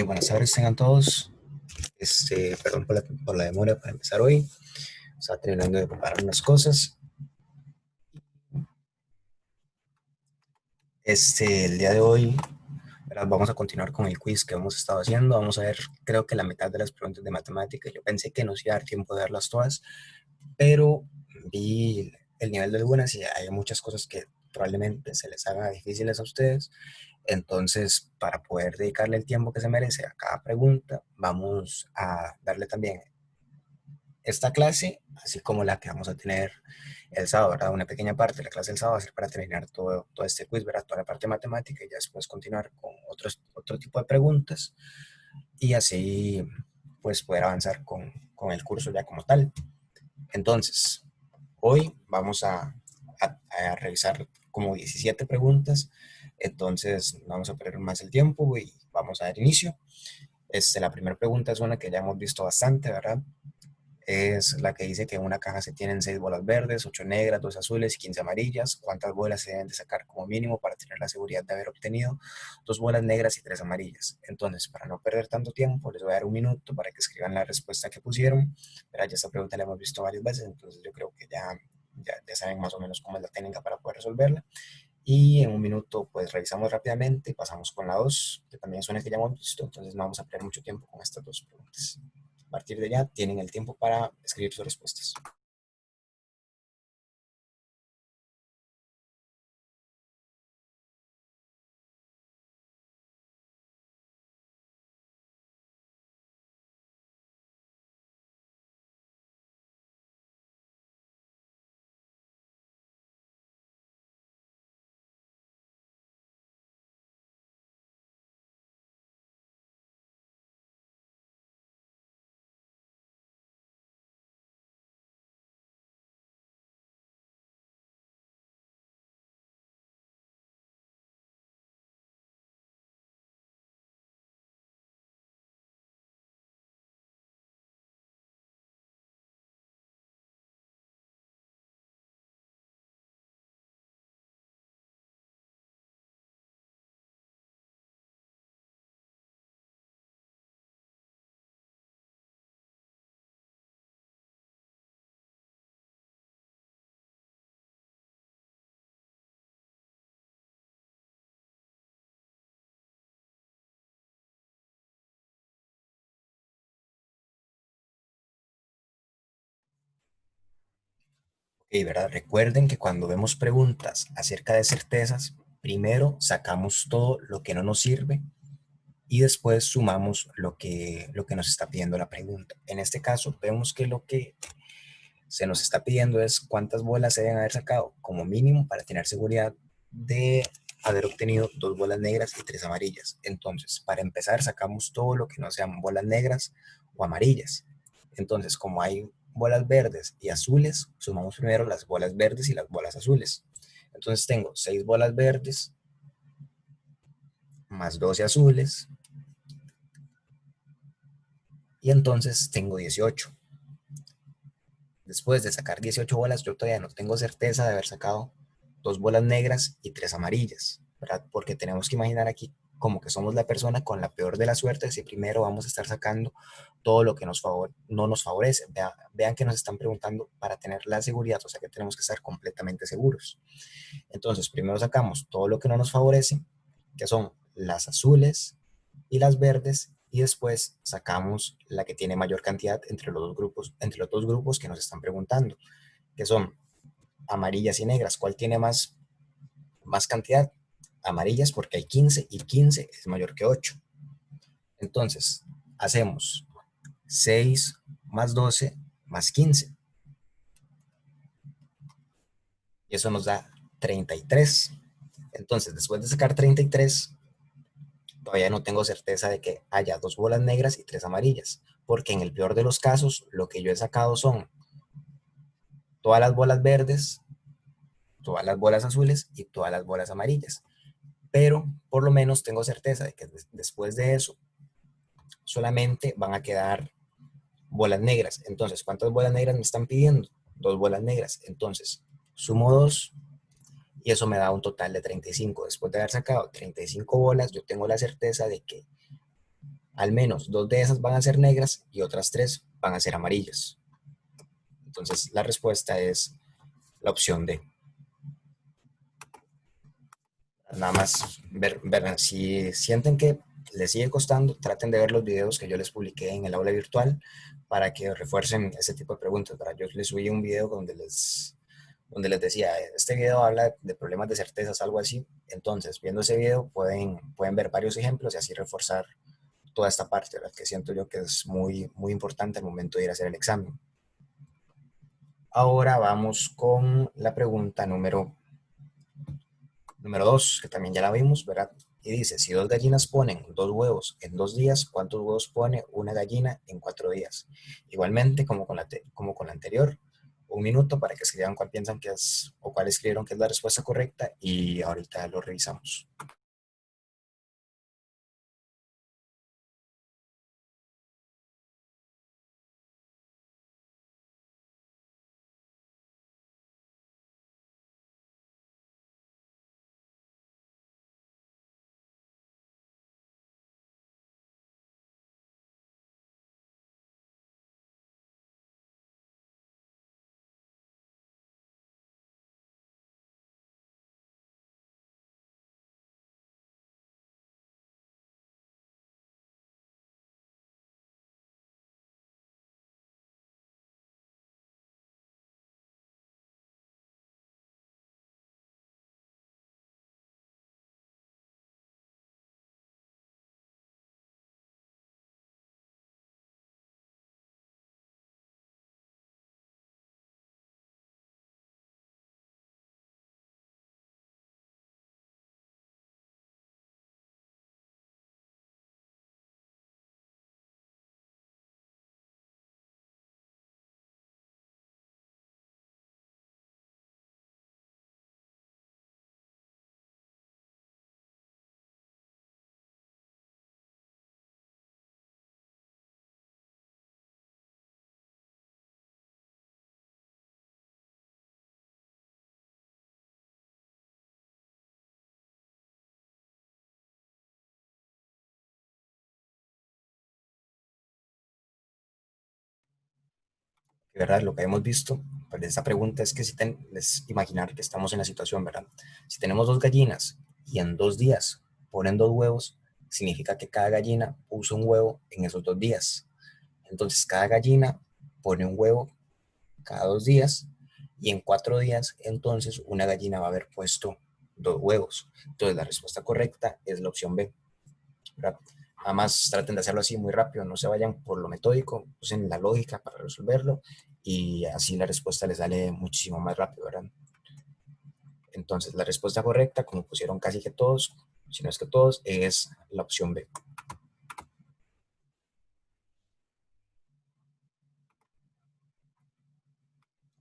Buenas tardes, tengan todos. Perdón por la demora para empezar hoy. Estaba terminando de preparar unas cosas. El día de hoy, ¿verdad? Vamos a continuar con el quiz que hemos estado haciendo. Vamos a ver, creo que la mitad de las preguntas de matemática. Yo pensé que nos iba a dar tiempo de verlas todas, pero vi el nivel de algunas y hay muchas cosas que probablemente se les haga difíciles a ustedes. Entonces, para poder dedicarle el tiempo que se merece a cada pregunta, vamos a darle también esta clase, así como la que vamos a tener el sábado, ¿verdad? Una pequeña parte de la clase del sábado va a ser para terminar todo este quiz, ¿verdad? Toda la parte matemática y ya después continuar con otro tipo de preguntas y así pues poder avanzar con el curso ya como tal. Entonces, hoy vamos a revisar como 17 preguntas, entonces no vamos a perder más el tiempo y vamos a dar inicio. La primera pregunta es una que ya hemos visto bastante, ¿verdad? Es la que dice que en una caja se tienen 6 bolas verdes, 8 negras, 2 azules y 15 amarillas. ¿Cuántas bolas se deben de sacar como mínimo para tener la seguridad de haber obtenido 2 bolas negras y 3 amarillas? Entonces, para no perder tanto tiempo, les voy a dar un minuto para que escriban la respuesta que pusieron. Pero ya esta pregunta la hemos visto varias veces, entonces yo creo que ya saben más o menos cómo es la técnica para poder resolverla. Y en un minuto, pues revisamos rápidamente y pasamos con la 2, que también es una que ya hemos visto, entonces no vamos a perder mucho tiempo con estas dos preguntas. A partir de ya, tienen el tiempo para escribir sus respuestas. Ok, ¿verdad? Recuerden que cuando vemos preguntas acerca de certezas, primero sacamos todo lo que no nos sirve y después sumamos lo que nos está pidiendo la pregunta. En este caso, vemos que lo que se nos está pidiendo es cuántas bolas se deben haber sacado como mínimo para tener seguridad de haber obtenido 2 bolas negras y 3 amarillas. Entonces, para empezar, sacamos todo lo que no sean bolas negras o amarillas. Entonces, como hay bolas verdes y azules, sumamos primero las bolas verdes y las bolas azules. Entonces tengo 6 bolas verdes más 12 azules y entonces tengo 18. Después de sacar 18 bolas, yo todavía no tengo certeza de haber sacado 2 bolas negras y 3 amarillas, ¿verdad? Porque tenemos que imaginar aquí como que somos la persona con la peor de la suerte, si primero vamos a estar sacando todo lo que no nos favorece. Vean que nos están preguntando para tener la seguridad, o sea que tenemos que estar completamente seguros. Entonces, primero sacamos todo lo que no nos favorece, que son las azules y las verdes, y después sacamos la que tiene mayor cantidad entre los dos grupos que nos están preguntando, que son amarillas y negras. ¿Cuál tiene más cantidad? Amarillas porque hay 15 y 15 es mayor que 8. Entonces, hacemos 6 más 12 más 15 y eso nos da 33. Entonces, después de sacar 33, todavía no tengo certeza de que haya 2 bolas negras y 3 amarillas, porque en el peor de los casos, lo que yo he sacado son todas las bolas verdes todas las bolas azules y todas las bolas amarillas. Pero por lo menos tengo certeza de que después de eso solamente van a quedar bolas negras. Entonces, ¿cuántas bolas negras me están pidiendo? Dos bolas negras. Entonces, sumo dos y eso me da un total de 35. Después de haber sacado 35 bolas, yo tengo la certeza de que al menos dos de esas van a ser negras y otras tres van a ser amarillas. Entonces, la respuesta es la opción D. Nada más ver si sienten que les sigue costando, traten de ver los videos que yo les publiqué en el aula virtual para que refuercen ese tipo de preguntas. ¿Verdad? Yo les subí un video donde les decía, este video habla de problemas de certezas, algo así. Entonces, viendo ese video pueden ver varios ejemplos y así reforzar toda esta parte, ¿verdad? Que siento yo que es muy importante al momento de ir a hacer el examen. Ahora vamos con la pregunta número 2, que también ya la vimos, ¿verdad? Y dice, si dos gallinas ponen dos huevos en 2 días, ¿cuántos huevos pone una gallina en 4 días? Igualmente, como con la anterior, un minuto para que escriban cuál piensan que es o cuál escribieron que es la respuesta correcta y ahorita lo revisamos. ¿Verdad? Lo que hemos visto, pues esta pregunta es que es imaginar que estamos en la situación, ¿verdad? Si tenemos dos gallinas y en 2 días ponen dos huevos, significa que cada gallina puso un huevo en esos 2 días. Entonces, cada gallina pone un huevo cada 2 días y en 4 días, entonces, una gallina va a haber puesto dos huevos. Entonces, la respuesta correcta es la opción B. ¿Verdad? Nada más traten de hacerlo así muy rápido, no se vayan por lo metódico, usen la lógica para resolverlo y así la respuesta les sale muchísimo más rápido, ¿verdad? Entonces, la respuesta correcta, como pusieron casi que todos, si no es que todos, es la opción B.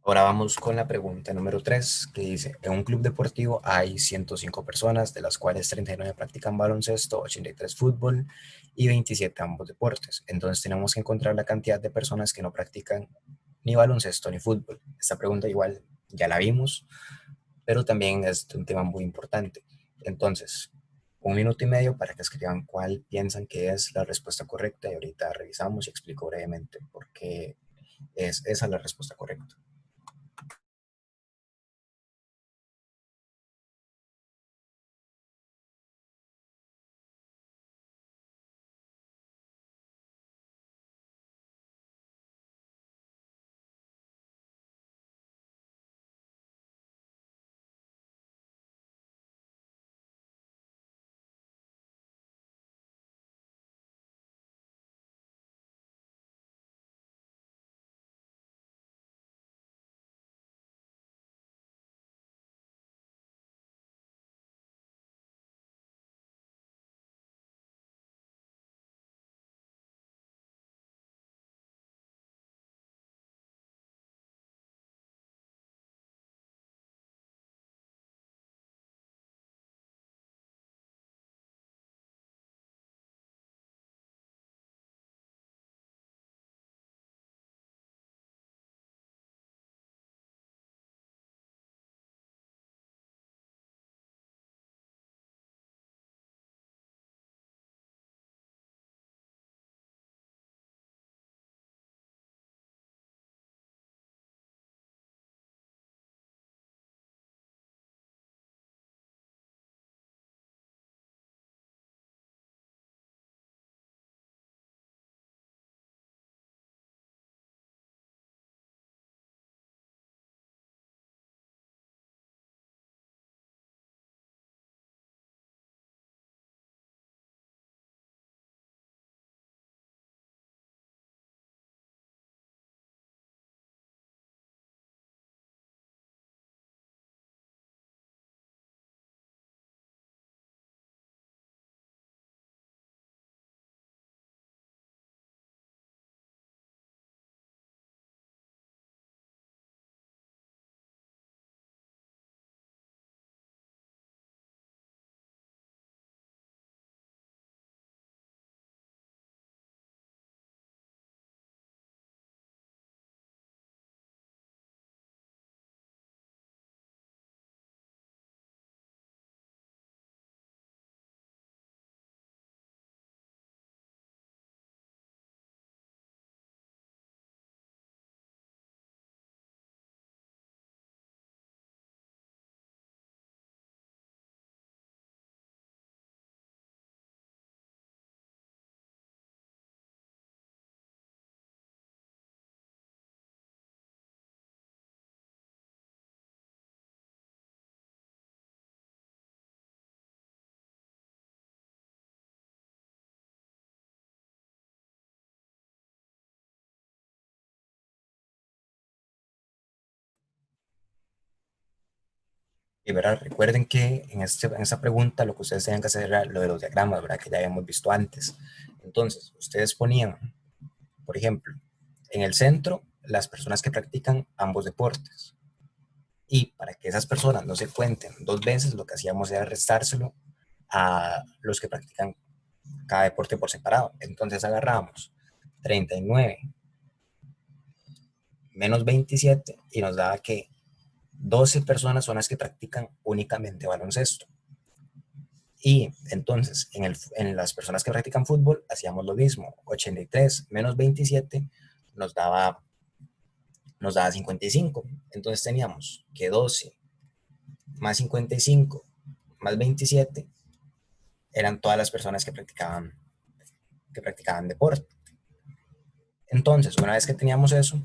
Ahora vamos con la pregunta número 3, que dice, en un club deportivo hay 105 personas, de las cuales 39 practican baloncesto, 83 fútbol y 27 ambos deportes. Entonces tenemos que encontrar la cantidad de personas que no practican ni baloncesto ni fútbol. Esta pregunta igual ya la vimos, pero también es un tema muy importante. Entonces, un minuto y medio para que escriban cuál piensan que es la respuesta correcta y ahorita revisamos y explico brevemente por qué es esa la respuesta correcta. Y ¿verdad? Recuerden que en esta pregunta lo que ustedes tenían que hacer era lo de los diagramas, ¿verdad? Que ya habíamos visto antes. Entonces, ustedes ponían, por ejemplo, en el centro las personas que practican ambos deportes. Y para que esas personas no se cuenten dos veces, lo que hacíamos era restárselo a los que practican cada deporte por separado. Entonces agarramos 39 menos 27 y nos daba que 12 personas son las que practican únicamente baloncesto. Y entonces en las personas que practican fútbol hacíamos lo mismo. 83 menos 27 nos daba, nos daba 55. Entonces teníamos que 12 más 55 más 27 eran todas las personas que practicaban deporte. Entonces, una vez que teníamos eso,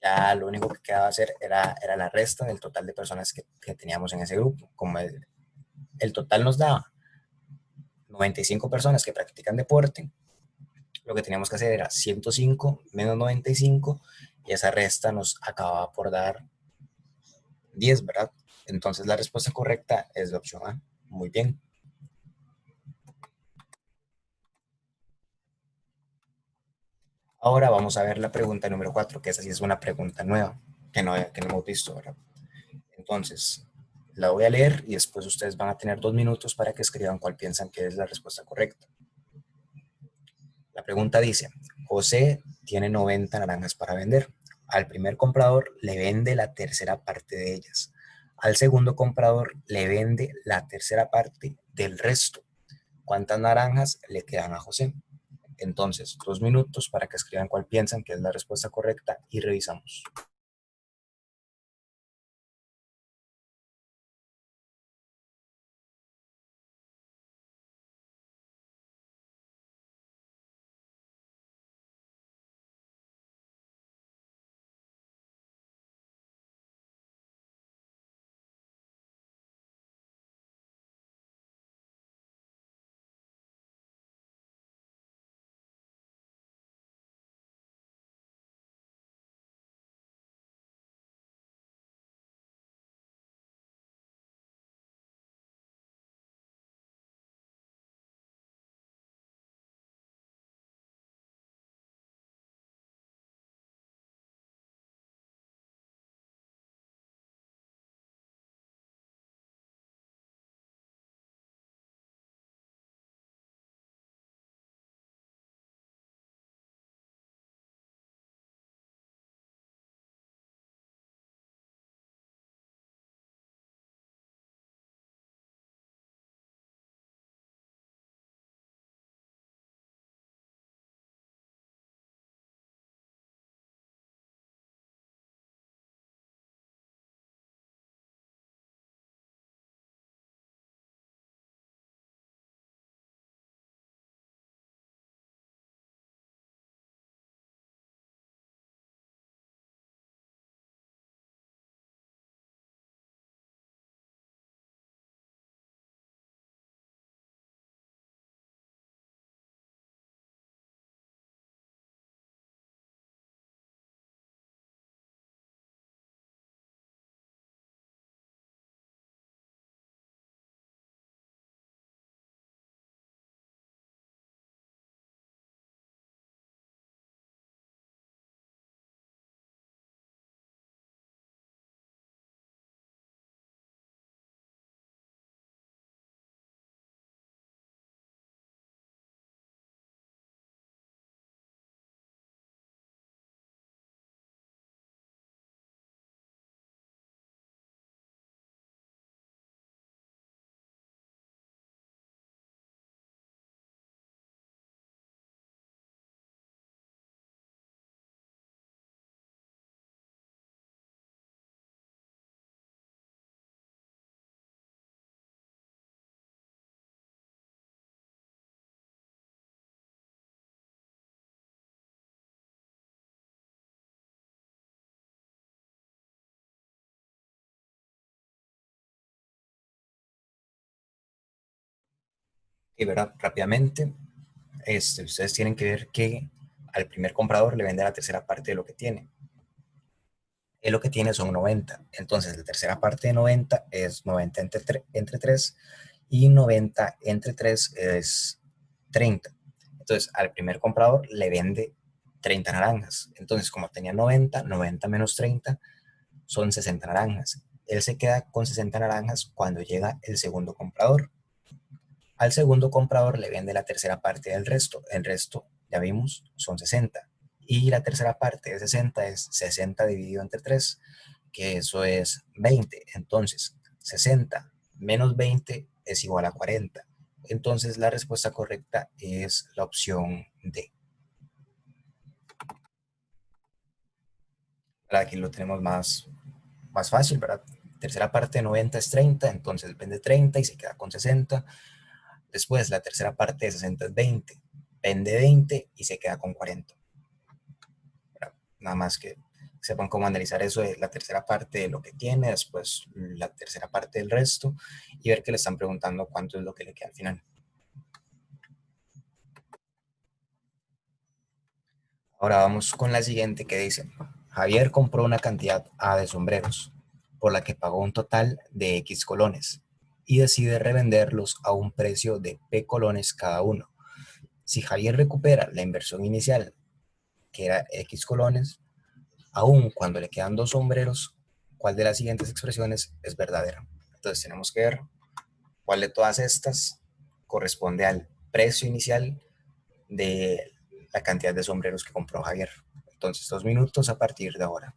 ya lo único que quedaba hacer era la resta del total de personas que teníamos en ese grupo. Como el total nos daba 95 personas que practican deporte, lo que teníamos que hacer era 105 menos 95 y esa resta nos acababa por dar 10, ¿verdad? Entonces la respuesta correcta es la opción A. Muy bien. Ahora vamos a ver la pregunta número 4, que esa sí es una pregunta nueva, que no hemos visto, ¿verdad? Entonces, la voy a leer y después ustedes van a tener 2 minutos para que escriban cuál piensan que es la respuesta correcta. La pregunta dice, José tiene 90 naranjas para vender. Al primer comprador le vende la tercera parte de ellas. Al segundo comprador le vende la tercera parte del resto. ¿Cuántas naranjas le quedan a José? Entonces, 2 minutos para que escriban cuál piensan que es la respuesta correcta y revisamos. Y verá, rápidamente, ustedes tienen que ver que al primer comprador le vende la tercera parte de lo que tiene. Él lo que tiene son 90. Entonces, la tercera parte de 90 es 90 entre 3 y 90 entre 3 es 30. Entonces, al primer comprador le vende 30 naranjas. Entonces, como tenía 90, 90 menos 30 son 60 naranjas. Él se queda con 60 naranjas cuando llega el segundo comprador. Al segundo comprador le vende la tercera parte del resto. El resto, ya vimos, son 60. Y la tercera parte de 60 es 60 dividido entre 3, que eso es 20. Entonces, 60 menos 20 es igual a 40. Entonces, la respuesta correcta es la opción D. Para aquí lo tenemos más fácil, ¿verdad? Tercera parte de 90 es 30, entonces vende 30 y se queda con 60. Después, la tercera parte de 60 es 20, vende 20 y se queda con 40. ¿Verdad? Nada más que sepan cómo analizar eso de la tercera parte de lo que tiene, después la tercera parte del resto y ver que le están preguntando cuánto es lo que le queda al final. Ahora vamos con la siguiente que dice, Javier compró una cantidad A de sombreros, por la que pagó un total de X colones y decide revenderlos a un precio de P colones cada uno. Si Javier recupera la inversión inicial, que era X colones, aún cuando le quedan dos sombreros, ¿cuál de las siguientes expresiones es verdadera? Entonces tenemos que ver cuál de todas estas corresponde al precio inicial de la cantidad de sombreros que compró Javier. Entonces, 2 minutos a partir de ahora.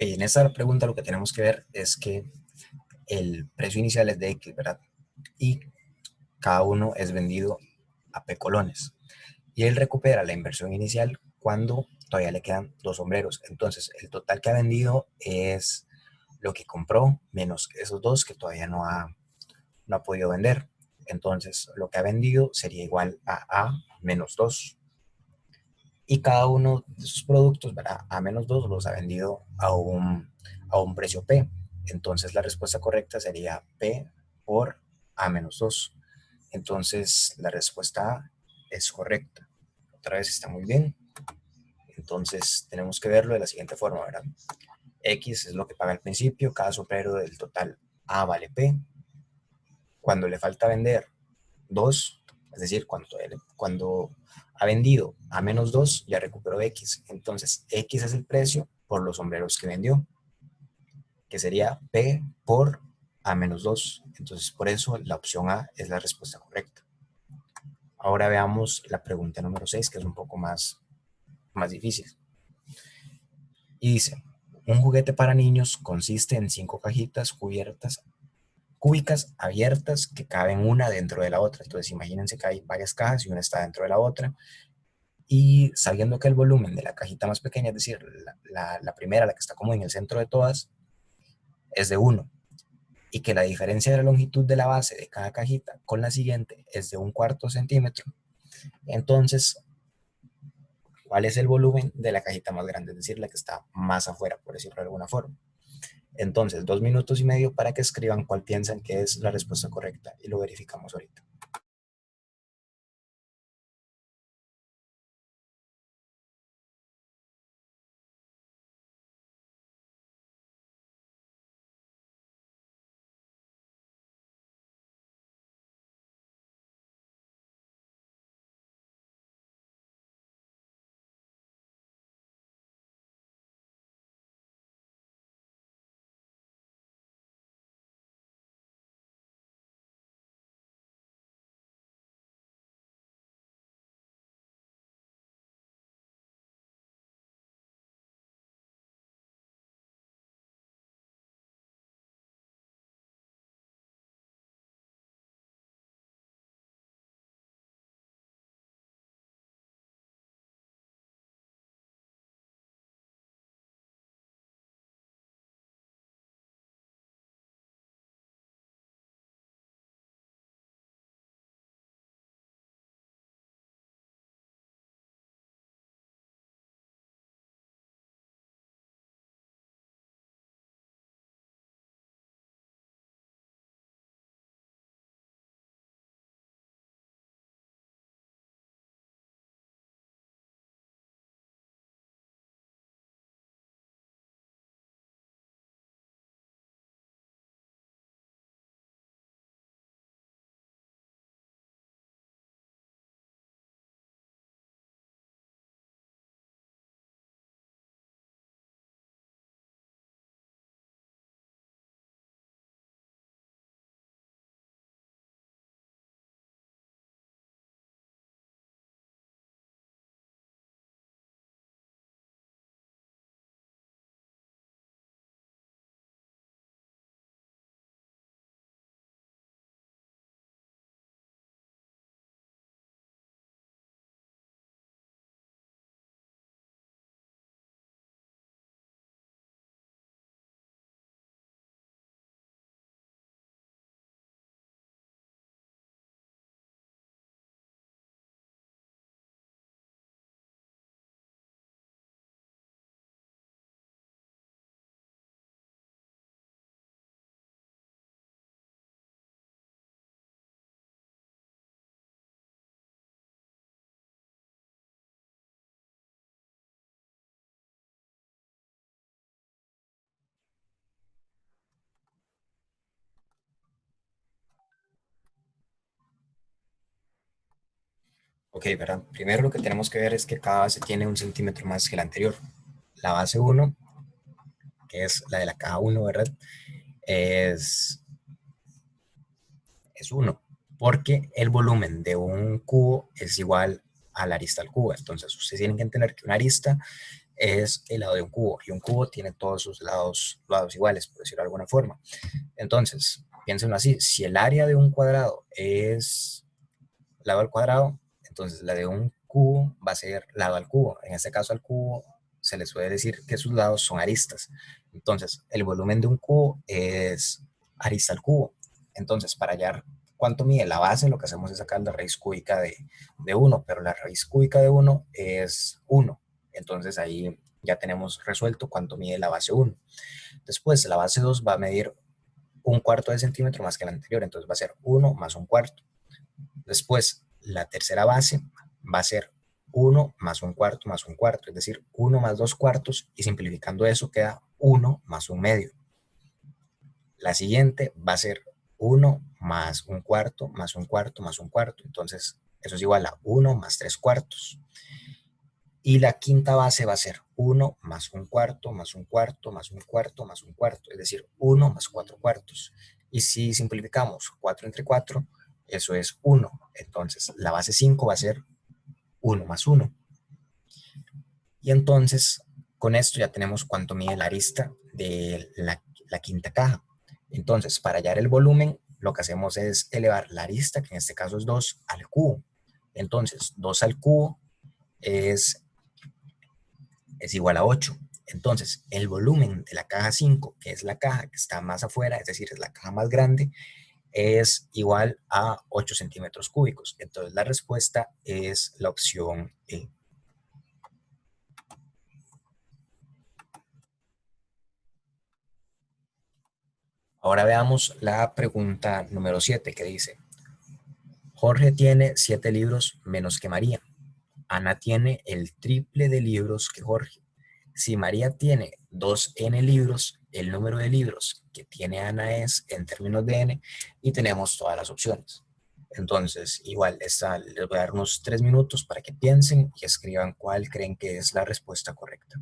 En esta pregunta lo que tenemos que ver es que el precio inicial es de X, ¿verdad? Y cada uno es vendido a P colones. Y él recupera la inversión inicial cuando todavía le quedan dos sombreros. Entonces, el total que ha vendido es lo que compró menos esos dos que todavía no ha podido vender. Entonces, lo que ha vendido sería igual a menos 2. Y cada uno de sus productos, ¿verdad? A menos 2 los ha vendido a un precio P. Entonces, la respuesta correcta sería P por A menos 2. Entonces, la respuesta A es correcta. Otra vez está muy bien. Entonces, tenemos que verlo de la siguiente forma, ¿verdad? X es lo que paga al principio, cada sombrero del total A vale P. Cuando le falta vender 2, es decir, cuando ha vendido a menos 2, ya recuperó X. Entonces, X es el precio por los sombreros que vendió, que sería P por A menos 2. Entonces, por eso la opción A es la respuesta correcta. Ahora veamos la pregunta número 6, que es un poco más difícil. Y dice, un juguete para niños consiste en 5 cajitas cúbicas abiertas que caben una dentro de la otra. Entonces imagínense que hay varias cajas y una está dentro de la otra. Y sabiendo que el volumen de la cajita más pequeña, es decir, la primera, la que está como en el centro de todas, es de 1, y que la diferencia de la longitud de la base de cada cajita con la siguiente es de 1/4 centímetro, entonces, ¿cuál es el volumen de la cajita más grande? Es decir, la que está más afuera, por decirlo de alguna forma. Entonces, 2 minutos y medio para que escriban cuál piensan que es la respuesta correcta y lo verificamos ahorita. Ok, ¿verdad? Primero lo que tenemos que ver es que cada base tiene 1 centímetro más que la anterior. La base 1, que es la de la caja 1, ¿verdad? Es, es 1, porque el volumen de un cubo es igual a la arista al cubo. Entonces, ustedes tienen que entender que una arista es el lado de un cubo, y un cubo tiene todos sus lados iguales, por decirlo de alguna forma. Entonces, piénsenlo así, si el área de un cuadrado es lado al cuadrado, entonces la de un cubo va a ser lado al cubo. En este caso al cubo se les puede decir que sus lados son aristas. Entonces, el volumen de un cubo es arista al cubo. Entonces, para hallar cuánto mide la base, lo que hacemos es sacar la raíz cúbica de 1, pero la raíz cúbica de 1 es 1. Entonces ahí ya tenemos resuelto cuánto mide la base 1. Después, la base 2 va a medir un cuarto de centímetro más que la anterior, entonces va a ser 1 más un cuarto. Después, la tercera base va a ser 1 más un cuarto más un cuarto, es decir, 1 más 2 cuartos, y simplificando eso queda 1 más un medio. La siguiente va a ser 1 más un cuarto más un cuarto más un cuarto, entonces eso es igual a 1 más 3 cuartos. Y la quinta base va a ser 1 más un cuarto más un cuarto más un cuarto más un cuarto, es decir, 1 más 4 cuartos. Y si simplificamos 4 entre 4, eso es 1. Entonces la base 5 va a ser 1 más 1. Y entonces con esto ya tenemos cuánto mide la arista de la quinta caja. Entonces, para hallar el volumen, lo que hacemos es elevar la arista, que en este caso es 2, al cubo. Entonces, 2 al cubo es igual a 8. Entonces, el volumen de la caja 5, que es la caja que está más afuera, es decir, es la caja más grande, es igual a 8 centímetros cúbicos. Entonces, la respuesta es la opción E. Ahora veamos la pregunta número 7 que dice, Jorge tiene 7 libros menos que María. Ana tiene el triple de libros que Jorge. Si María tiene 2n libros, el número de libros que tiene Ana es en términos de n, y tenemos todas las opciones. Entonces, igual, les voy a dar unos 3 minutos para que piensen y escriban cuál creen que es la respuesta correcta.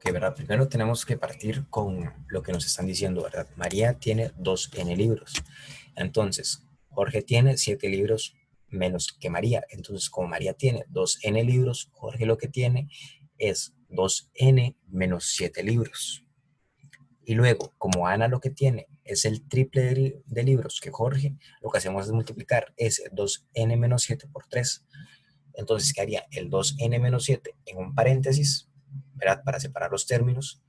Que, ¿verdad? Primero tenemos que partir con lo que nos están diciendo, ¿verdad? María tiene 2N libros. Entonces, Jorge tiene 7 libros menos que María. Entonces, como María tiene 2N libros, Jorge lo que tiene es 2N-7 libros. Y luego, como Ana lo que tiene es el triple de libros que Jorge, lo que hacemos es multiplicar ese 2N-7 por 3. Entonces quedaría el 2N-7 en un paréntesis, ¿verdad? Para separar los términos.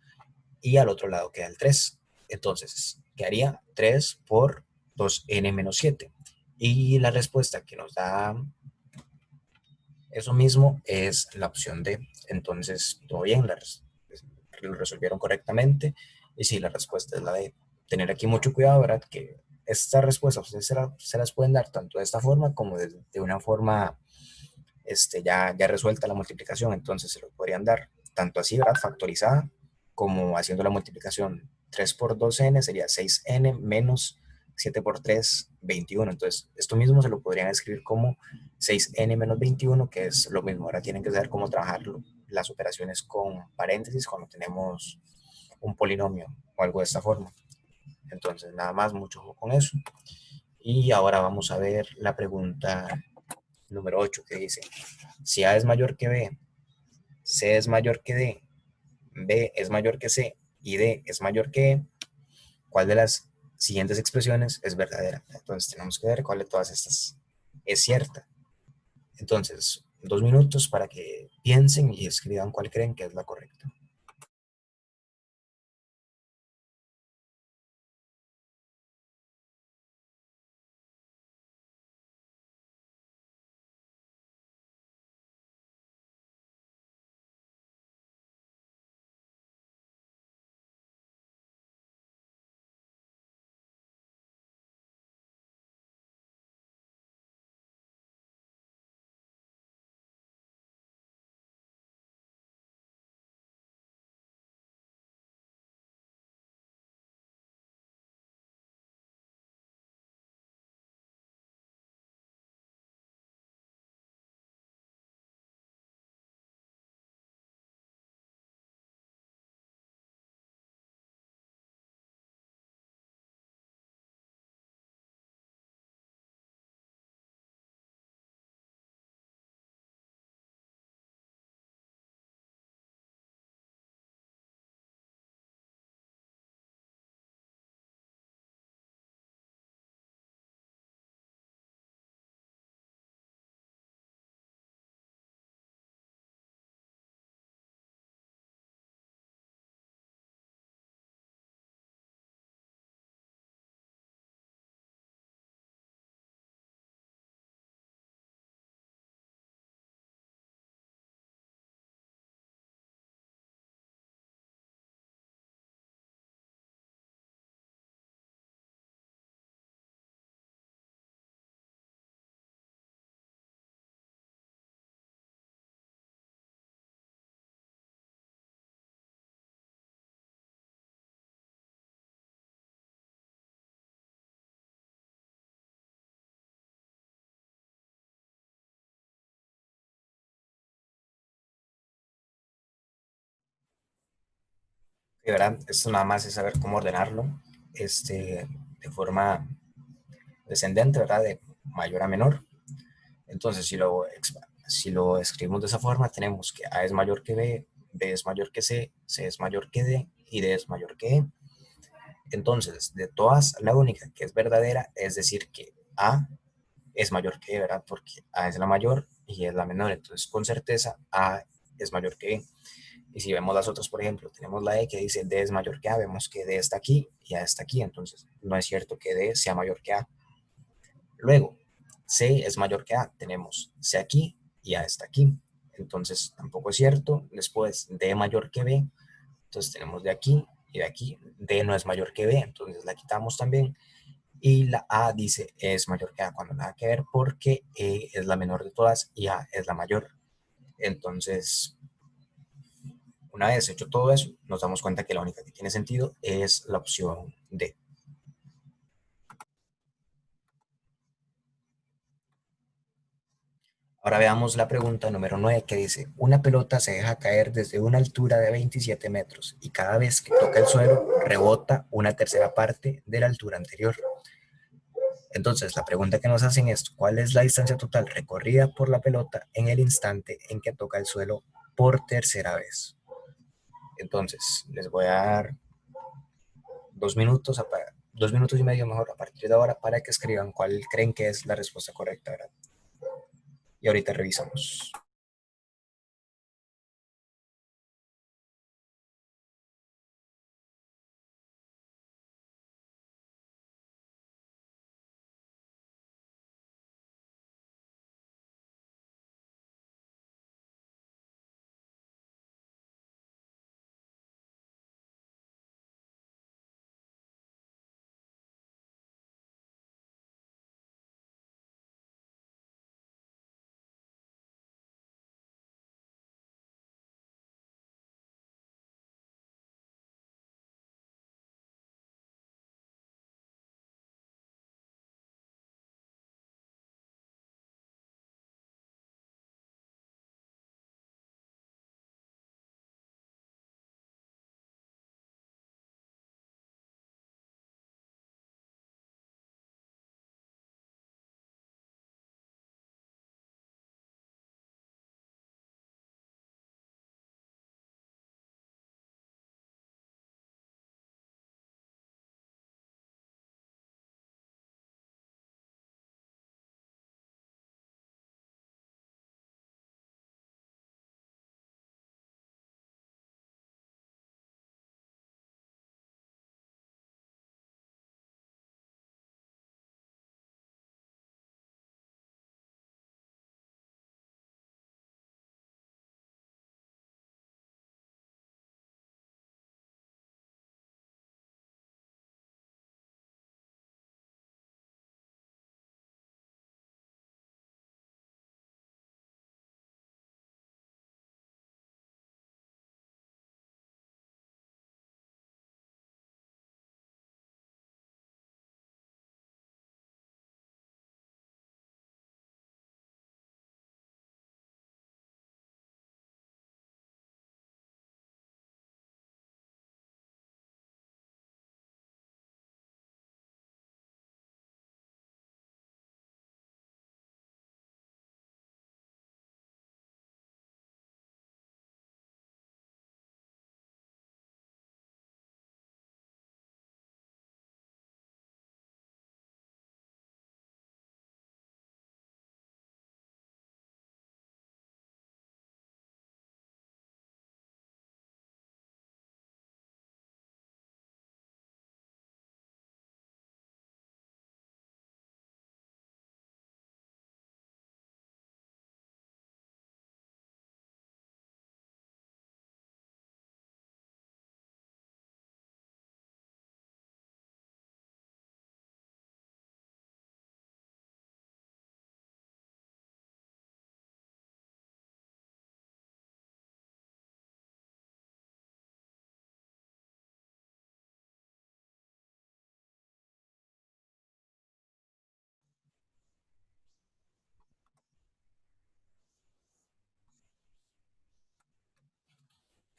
Y al otro lado queda el 3. Entonces quedaría 3 por 2N-7. Y la respuesta que nos da eso mismo es la opción D. Entonces, todo bien, lo resolvieron correctamente. Y sí, la respuesta es la D. Tener aquí mucho cuidado, ¿verdad? Que estas respuestas ustedes se las pueden dar tanto de esta forma como de una forma ya resuelta la multiplicación. Entonces, se lo podrían dar tanto así, ¿verdad? Factorizada, como haciendo la multiplicación. 3 por 2N sería 6N menos 7 por 3, 21. Entonces, esto mismo se lo podrían escribir como 6N menos 21, que es lo mismo. Ahora tienen que saber cómo trabajar las operaciones con paréntesis cuando tenemos un polinomio o algo de esta forma. Entonces, nada más, mucho ojo con eso. Y ahora vamos a ver la pregunta número 8 que dice, si A es mayor que B, C es mayor que D, B es mayor que C y D es mayor que E, ¿cuál de las siguientes expresiones es verdadera? Entonces tenemos que ver cuál de todas estas es cierta. Entonces, 2 minutos para que piensen y escriban cuál creen que es la correcta. De verdad, esto nada más es saber cómo ordenarlo de forma descendente, ¿verdad? De mayor a menor. Entonces, si lo escribimos de esa forma, tenemos que A es mayor que B, B es mayor que C, C es mayor que D y D es mayor que E. Entonces, de todas, la única que es verdadera es decir que A es mayor que E, ¿verdad? Porque A es la mayor y E es la menor. Entonces, con certeza, A es mayor que E. Y si vemos las otras, por ejemplo, tenemos la E que dice D es mayor que A, vemos que D está aquí y A está aquí. Entonces, no es cierto que D sea mayor que A. Luego, C es mayor que A, tenemos C aquí y A está aquí. Entonces, tampoco es cierto. Después, D mayor que B, entonces tenemos de aquí y de aquí. D no es mayor que B, entonces la quitamos también. Y la A dice es mayor que A, cuando nada que ver porque E es la menor de todas y A es la mayor. Entonces, una vez hecho todo eso, nos damos cuenta que la única que tiene sentido es la opción D. Ahora veamos la pregunta número 9 que dice, una pelota se deja caer desde una altura de 27 metros y cada vez que toca el suelo rebota una tercera parte de la altura anterior. Entonces, la pregunta que nos hacen es, ¿cuál es la distancia total recorrida por la pelota en el instante en que toca el suelo por tercera vez? Entonces, les voy a dar 2 minutos, 2 minutos y medio mejor a partir de ahora para que escriban cuál creen que es la respuesta correcta, ¿verdad? Y ahorita revisamos.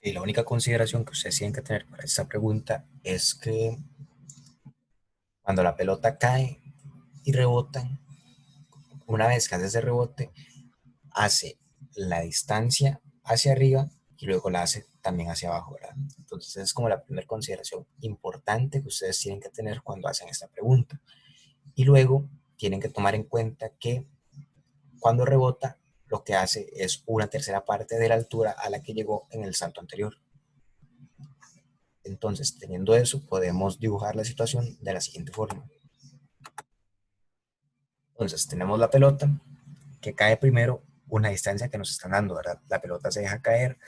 Y la única consideración que ustedes tienen que tener para esta pregunta es que cuando la pelota cae y rebota, una vez que hace ese rebote, hace la distancia hacia arriba y luego la hace también hacia abajo, ¿verdad? Entonces es como la primera consideración importante que ustedes tienen que tener cuando hacen esta pregunta. Y luego tienen que tomar en cuenta que cuando rebota, lo que hace es una tercera parte de la altura a la que llegó en el salto anterior. Entonces, teniendo eso, podemos dibujar la situación de la siguiente forma. Entonces, tenemos la pelota que cae primero una distancia que nos están dando, ¿verdad? La pelota se deja caer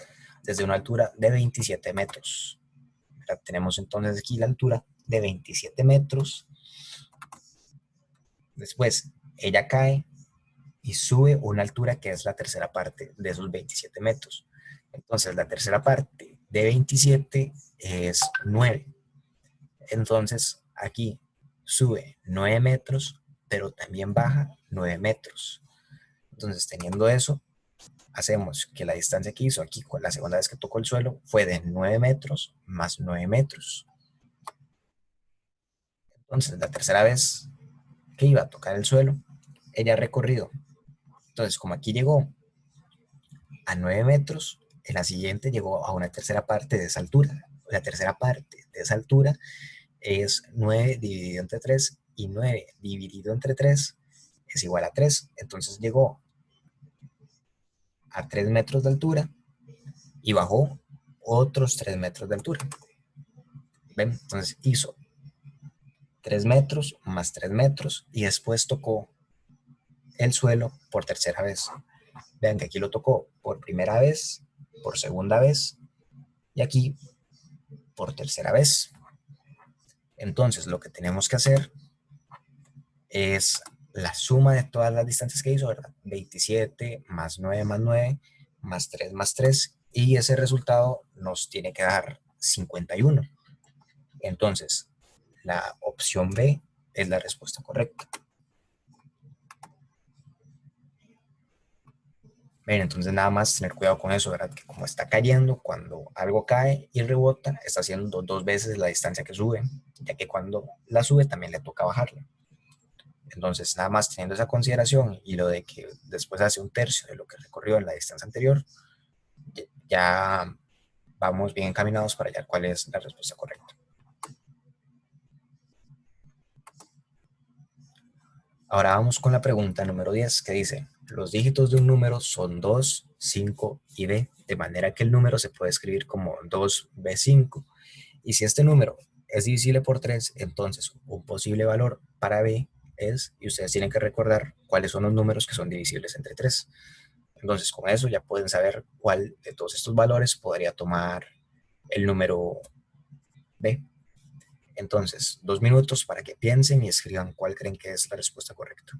desde una altura de 27 metros. ¿Verdad? Tenemos entonces aquí la altura de 27 metros. Después, ella cae y sube una altura que es la tercera parte de esos 27 metros. Entonces, la tercera parte de 27 es 9. Entonces, aquí sube 9 metros, pero también baja 9 metros. Entonces, teniendo eso, hacemos que la distancia que hizo aquí con la segunda vez que tocó el suelo fue de 9 metros más 9 metros. Entonces, la tercera vez que iba a tocar el suelo, ella ha recorrido. Entonces, como aquí llegó a 9 metros, en la siguiente llegó a una tercera parte de esa altura. La tercera parte de esa altura es 9 dividido entre 3 y 9 dividido entre 3 es igual a 3. Entonces llegó a 3 metros de altura y bajó otros 3 metros de altura. ¿Ven? Entonces hizo 3 metros más 3 metros y después tocó el suelo por tercera vez. Vean que aquí lo tocó por primera vez, por segunda vez y aquí por tercera vez. Entonces lo que tenemos que hacer es la suma de todas las distancias que hizo, ¿verdad? 27 más 9 más 3 y ese resultado nos tiene que dar 51. Entonces, la opción B es la respuesta correcta. Bien, entonces nada más tener cuidado con eso, ¿verdad? Que como está cayendo, cuando algo cae y rebota, está haciendo dos veces la distancia que sube, ya que cuando la sube también le toca bajarla. Entonces, nada más teniendo esa consideración y lo de que después hace un tercio de lo que recorrió en la distancia anterior, ya vamos bien encaminados para hallar cuál es la respuesta correcta. Ahora vamos con la pregunta número 10 que dice, los dígitos de un número son 2, 5 y b, de manera que el número se puede escribir como 2b5. Y si este número es divisible por 3, entonces un posible valor para b es, y ustedes tienen que recordar cuáles son los números que son divisibles entre 3. Entonces con eso ya pueden saber cuál de todos estos valores podría tomar el número b. Entonces, 2 minutos para que piensen y escriban cuál creen que es la respuesta correcta.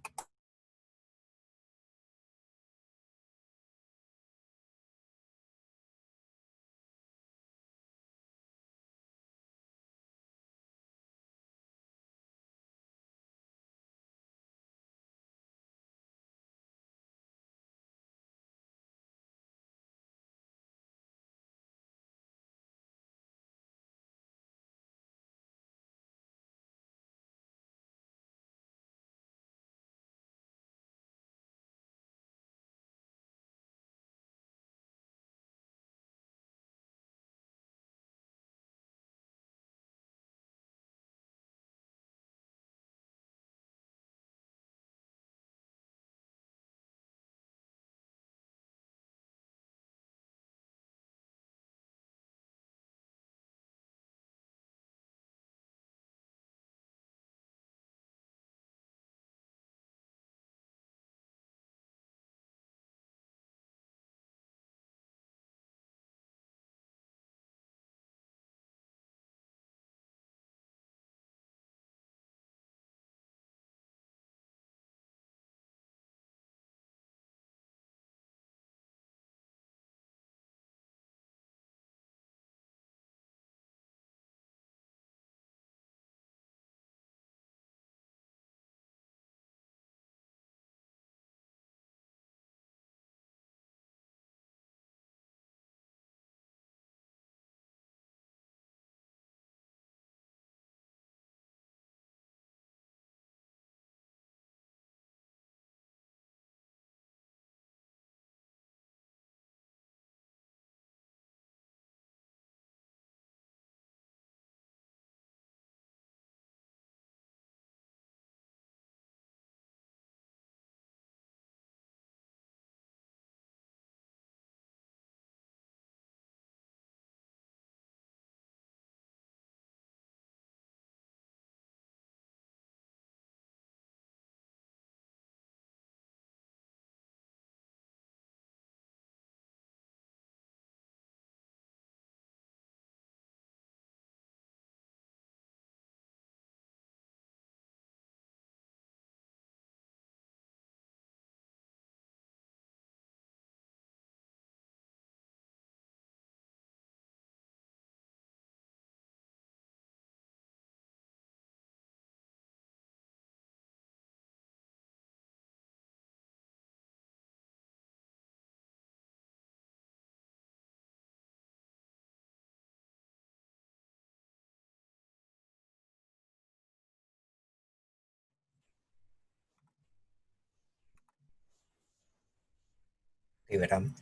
Y verán,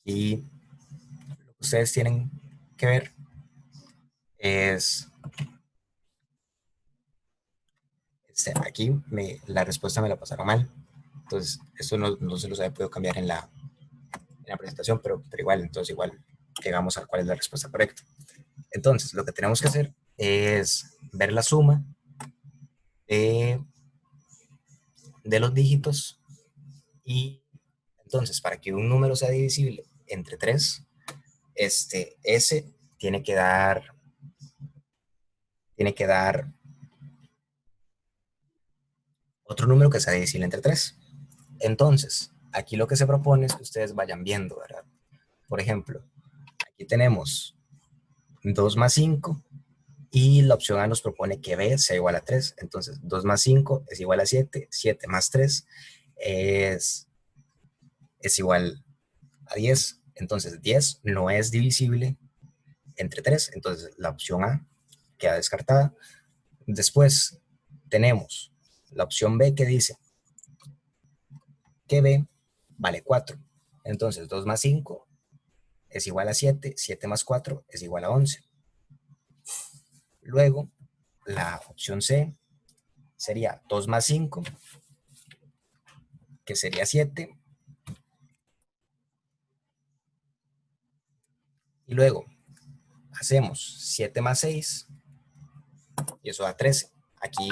aquí lo que ustedes tienen que ver es, aquí la respuesta me la pasaron mal. Entonces, esto no se los había podido cambiar en la presentación, pero igual, entonces igual llegamos a cuál es la respuesta correcta. Entonces, lo que tenemos que hacer es ver la suma de, de los dígitos y entonces, para que un número sea divisible entre 3, S tiene que dar otro número que sea divisible entre 3. Entonces, aquí lo que se propone es que ustedes vayan viendo, ¿verdad? Por ejemplo, aquí tenemos 2 más 5 y la opción A nos propone que B sea igual a 3. Entonces, 2 más 5 es igual a 7, 7 más 3 es, es igual a 10. Entonces, 10 no es divisible entre 3. Entonces, la opción A queda descartada. Después tenemos la opción B que dice que B vale 4. Entonces, 2 más 5 es igual a 7, 7 más 4 es igual a 11. Luego, la opción C sería 2 más 5, que sería 7. Y luego hacemos 7 más 6 y eso da 13. Aquí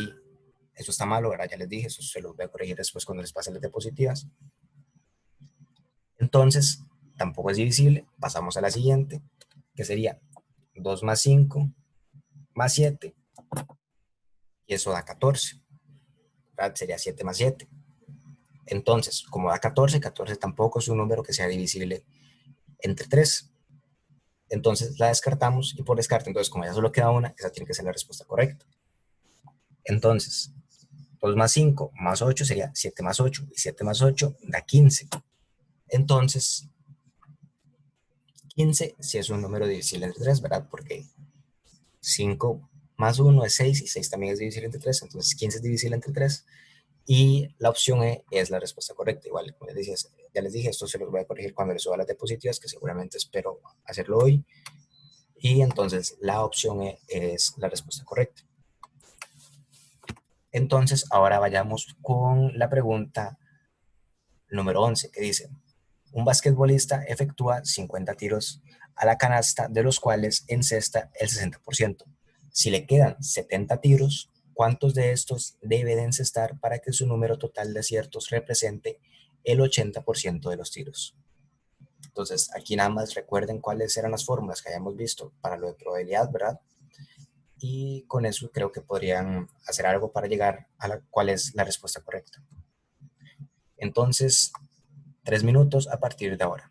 eso está malo, ¿verdad? Ya les dije, eso se los voy a corregir después cuando les pasen las diapositivas. Entonces, tampoco es divisible. Pasamos a la siguiente, que sería 2 más 5 más 7 y eso da 14. ¿Verdad? Sería 7 más 7. Entonces, como da 14, 14 tampoco es un número que sea divisible entre 3. Entonces la descartamos y por descarte, entonces como ya solo queda una, esa tiene que ser la respuesta correcta. Entonces, 2 más 5 más 8 sería 7 más 8 y 7 más 8 da 15. Entonces, 15 si es un número divisible entre 3, ¿verdad? Porque 5 más 1 es 6 y 6 también es divisible entre 3, entonces 15 es divisible entre 3 y la opción E es la respuesta correcta. Igual, como ya les dije, esto se los voy a corregir cuando les suba las diapositivas, que seguramente espero hacerlo hoy. Y entonces la opción E es la respuesta correcta. Entonces, ahora vayamos con la pregunta número 11, que dice, un basquetbolista efectúa 50 tiros a la canasta, de los cuales encesta el 60%. Si le quedan 70 tiros, ¿cuántos de estos debe de encestar para que su número total de aciertos represente el 80% de los tiros? Entonces, aquí nada más recuerden cuáles eran las fórmulas que hayamos visto para lo de probabilidad, ¿verdad? Y con eso creo que podrían hacer algo para llegar a cuál es la respuesta correcta. Entonces, 3 minutos a partir de ahora.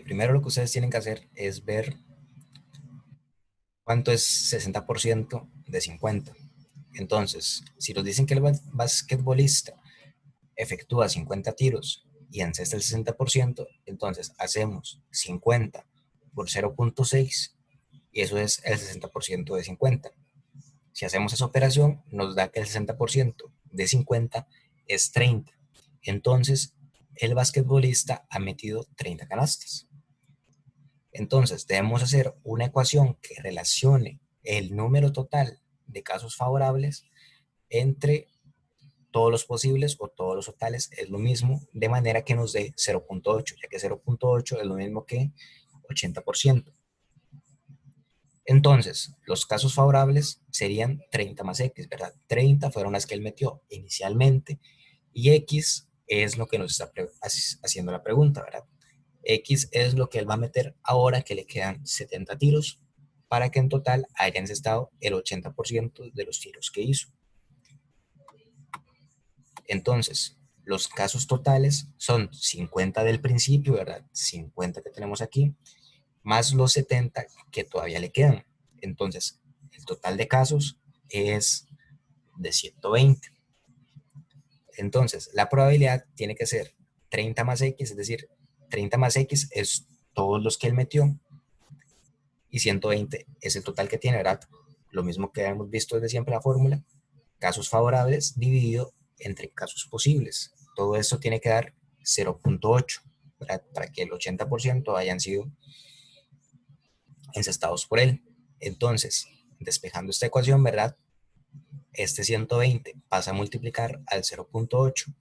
Primero lo que ustedes tienen que hacer es ver cuánto es 60% de 50. Entonces, si nos dicen que el basquetbolista efectúa 50 tiros y encesta el 60%, entonces hacemos 50 por 0.6 y eso es el 60% de 50. Si hacemos esa operación, nos da que el 60% de 50 es 30. Entonces, el basquetbolista ha metido 30 canastas. Entonces, debemos hacer una ecuación que relacione el número total de casos favorables entre todos los posibles o todos los totales es lo mismo, de manera que nos dé 0.8, ya que 0.8 es lo mismo que 80%. Entonces, los casos favorables serían 30 más X, ¿verdad? 30 fueron las que él metió inicialmente y X es lo que nos está haciendo la pregunta, ¿verdad? X es lo que él va a meter ahora que le quedan 70 tiros para que en total haya encestado el 80% de los tiros que hizo. Entonces, los casos totales son 50 del principio, ¿verdad? 50 que tenemos aquí, más los 70 que todavía le quedan. Entonces, el total de casos es de 120. Entonces, la probabilidad tiene que ser 30 más X, es decir, 30 más X es todos los que él metió y 120 es el total que tiene, ¿verdad? Lo mismo que hemos visto desde siempre la fórmula, casos favorables dividido entre casos posibles. Todo esto tiene que dar 0.8 para que el 80% hayan sido encestados por él. Entonces, despejando esta ecuación, ¿verdad? Este 120 pasa a multiplicar al 0.8.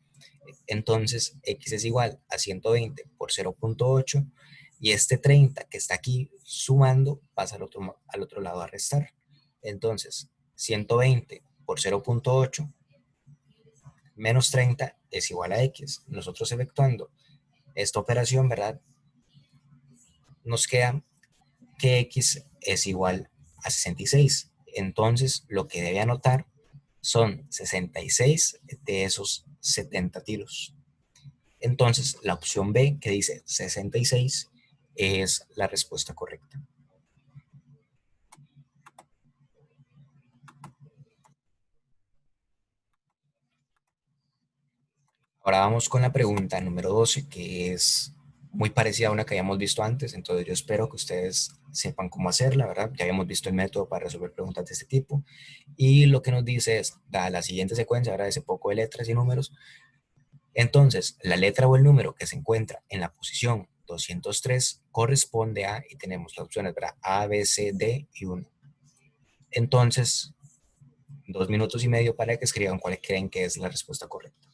Entonces, x es igual a 120 por 0.8 y este 30 que está aquí sumando pasa al otro lado a restar. Entonces, 120 por 0.8 menos 30 es igual a x. Nosotros efectuando esta operación, ¿verdad? Nos queda que x es igual a 66. Entonces, lo que debe anotar son 66 de esos 70 tiros. Entonces, la opción B, que dice 66, es la respuesta correcta. Ahora vamos con la pregunta número 12, que es muy parecida a una que habíamos visto antes, entonces yo espero que ustedes sepan cómo hacerla, ¿verdad? Ya habíamos visto el método para resolver preguntas de este tipo, y lo que nos dice es, da la siguiente secuencia, ahora ese poco de letras y números, entonces la letra o el número que se encuentra en la posición 203 corresponde a, y tenemos las opciones, ¿verdad? A, B, C, D y 1. Entonces, 2 minutos y medio para que escriban cuál creen que es la respuesta correcta.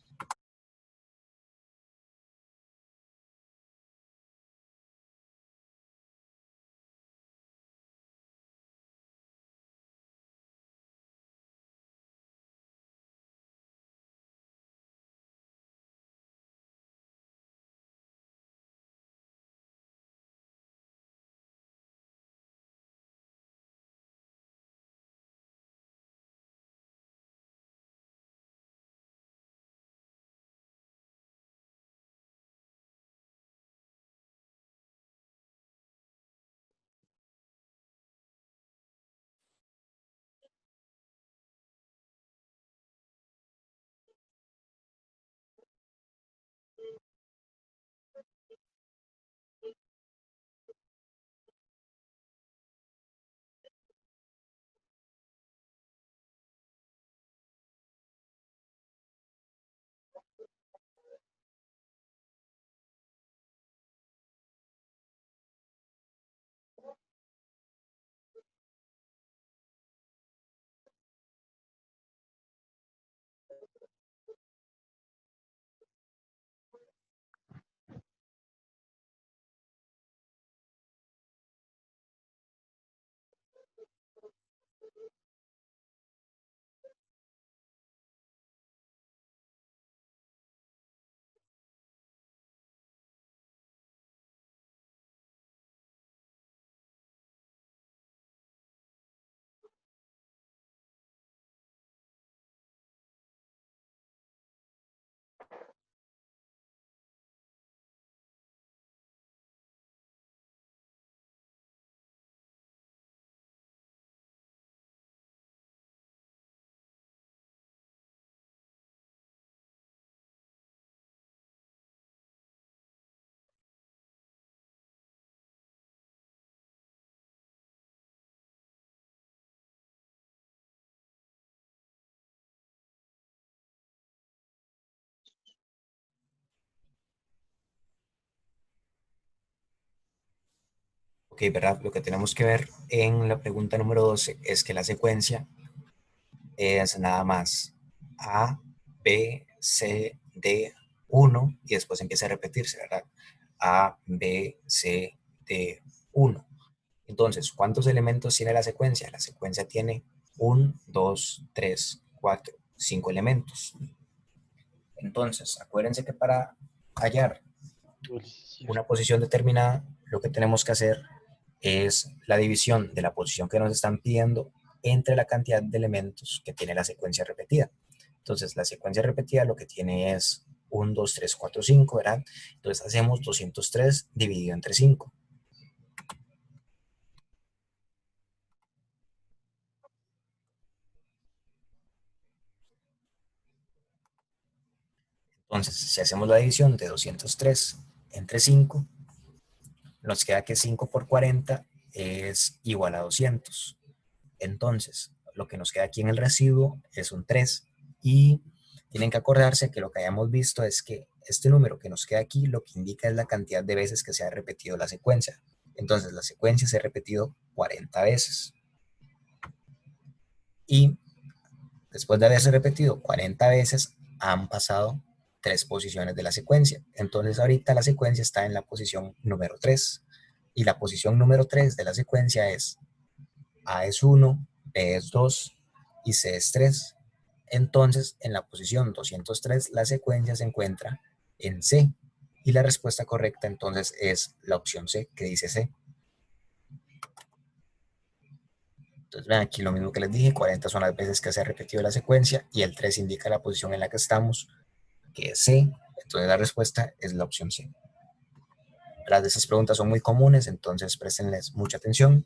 Ok, ¿verdad? Lo que tenemos que ver en la pregunta número 12 es que la secuencia es nada más A, B, C, D, 1 y después empieza a repetirse, ¿verdad? A, B, C, D, 1. Entonces, ¿cuántos elementos tiene la secuencia? La secuencia tiene 1, 2, 3, 4, 5 elementos. Entonces, acuérdense que para hallar Uy, sí, es una cierto. posición determinada, lo que tenemos que hacer es la división de la posición que nos están pidiendo entre la cantidad de elementos que tiene la secuencia repetida. Entonces, la secuencia repetida lo que tiene es 1, 2, 3, 4, 5, ¿verdad? Entonces, hacemos 203 dividido entre 5. Entonces, si hacemos la división de 203 entre 5, nos queda que 5 por 40 es igual a 200. Entonces, lo que nos queda aquí en el residuo es un 3 y tienen que acordarse que lo que hayamos visto es que este número que nos queda aquí lo que indica es la cantidad de veces que se ha repetido la secuencia. Entonces, la secuencia se ha repetido 40 veces y después de haberse repetido 40 veces han pasado 3 posiciones de la secuencia. Entonces, ahorita la secuencia está en la posición número 3 y la posición número 3 de la secuencia es A es 1, B es 2 y C es 3. Entonces, en la posición 203, la secuencia se encuentra en C. Y la respuesta correcta entonces es la opción C, que dice C. Entonces, vean aquí lo mismo que les dije, 40 son las veces que se ha repetido la secuencia y el 3 indica la posición en la que estamos, que es C. Entonces, la respuesta es la opción C. Las de esas preguntas son muy comunes, entonces préstenles mucha atención.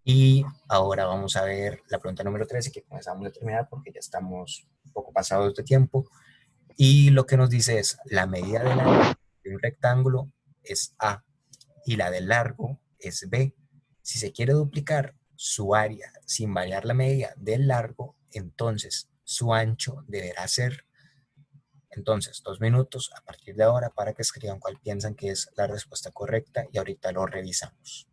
Y ahora vamos a ver la pregunta número 13, que comenzamos a terminar porque ya estamos un poco pasados de tiempo. Y lo que nos dice es, la medida de la de un rectángulo es A y la del largo es B. Si se quiere duplicar su área sin variar la medida del largo, entonces su ancho deberá ser. Entonces, 2 minutos a partir de ahora para que escriban cuál piensan que es la respuesta correcta y ahorita lo revisamos.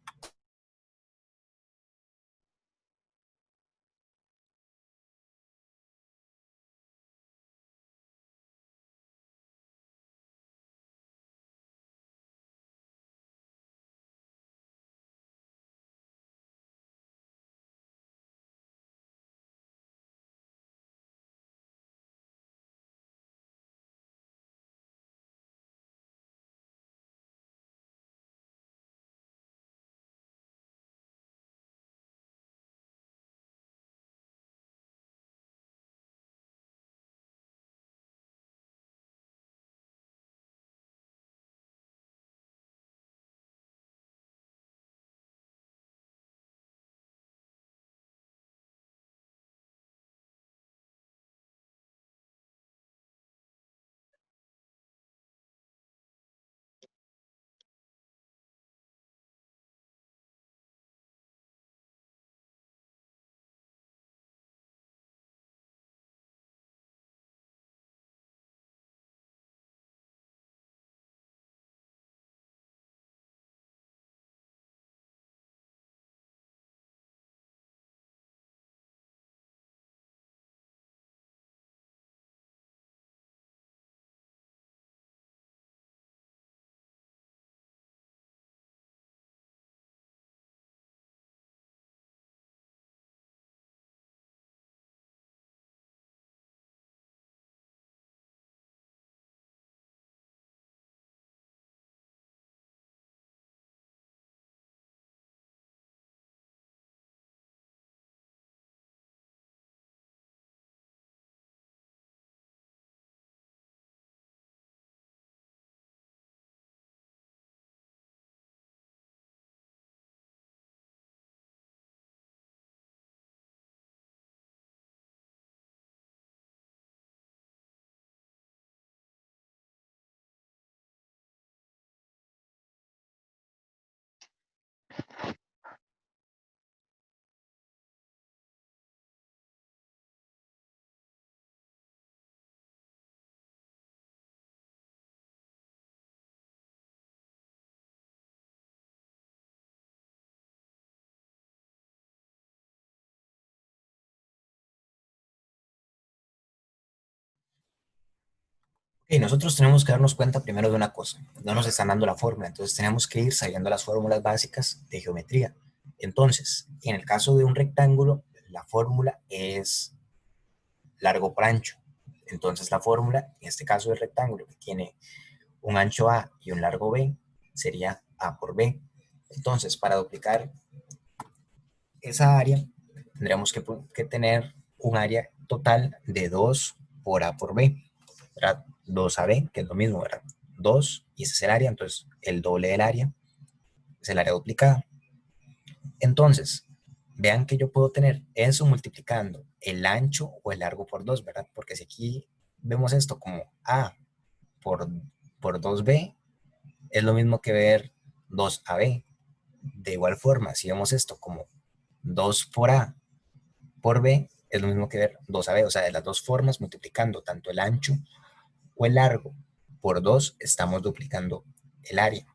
Y nosotros tenemos que darnos cuenta primero de una cosa, no nos están dando la fórmula, entonces tenemos que ir sabiendo las fórmulas básicas de geometría. Entonces, en el caso de un rectángulo, la fórmula es largo por ancho. Entonces la fórmula, en este caso del rectángulo, que tiene un ancho A y un largo B, sería A por B. Entonces, para duplicar esa área, tendríamos que tener un área total de 2 por A por B, ¿verdad? 2AB, que es lo mismo, ¿verdad? 2, y ese es el área, entonces el doble del área es el área duplicada. Entonces, vean que yo puedo tener eso multiplicando el ancho o el largo por 2, ¿verdad? Porque si aquí vemos esto como A por, por 2B, es lo mismo que ver 2AB. De igual forma, si vemos esto como 2 por A por B, es lo mismo que ver 2AB. O sea, de las dos formas, multiplicando tanto el ancho o el largo por 2, estamos duplicando el área.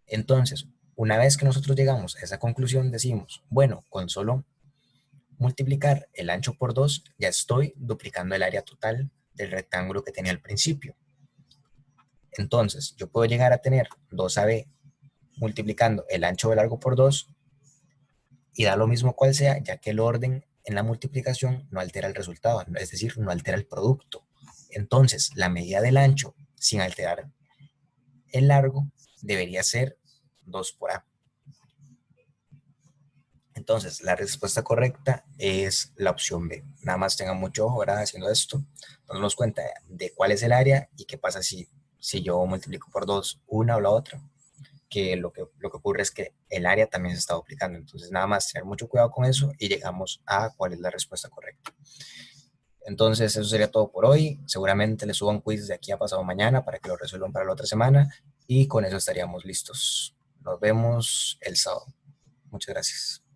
Entonces, una vez que nosotros llegamos a esa conclusión, decimos, bueno, con solo multiplicar el ancho por 2, ya estoy duplicando el área total del rectángulo que tenía al principio. Entonces, yo puedo llegar a tener 2AB multiplicando el ancho o el largo por 2 y da lo mismo cual sea, ya que el orden en la multiplicación no altera el resultado, es decir, no altera el producto. Entonces, la medida del ancho sin alterar el largo debería ser 2 por A. Entonces, la respuesta correcta es la opción B. Nada más tengan mucho ojo, ¿verdad? Haciendo esto, darnos cuenta de cuál es el área y qué pasa si yo multiplico por 2 una o la otra, que lo que ocurre es que el área también se está duplicando. Entonces, nada más tener mucho cuidado con eso y llegamos a cuál es la respuesta correcta. Entonces, eso sería todo por hoy. Seguramente les subo un quiz de aquí a pasado mañana para que lo resuelvan para la otra semana y con eso estaríamos listos. Nos vemos el sábado. Muchas gracias.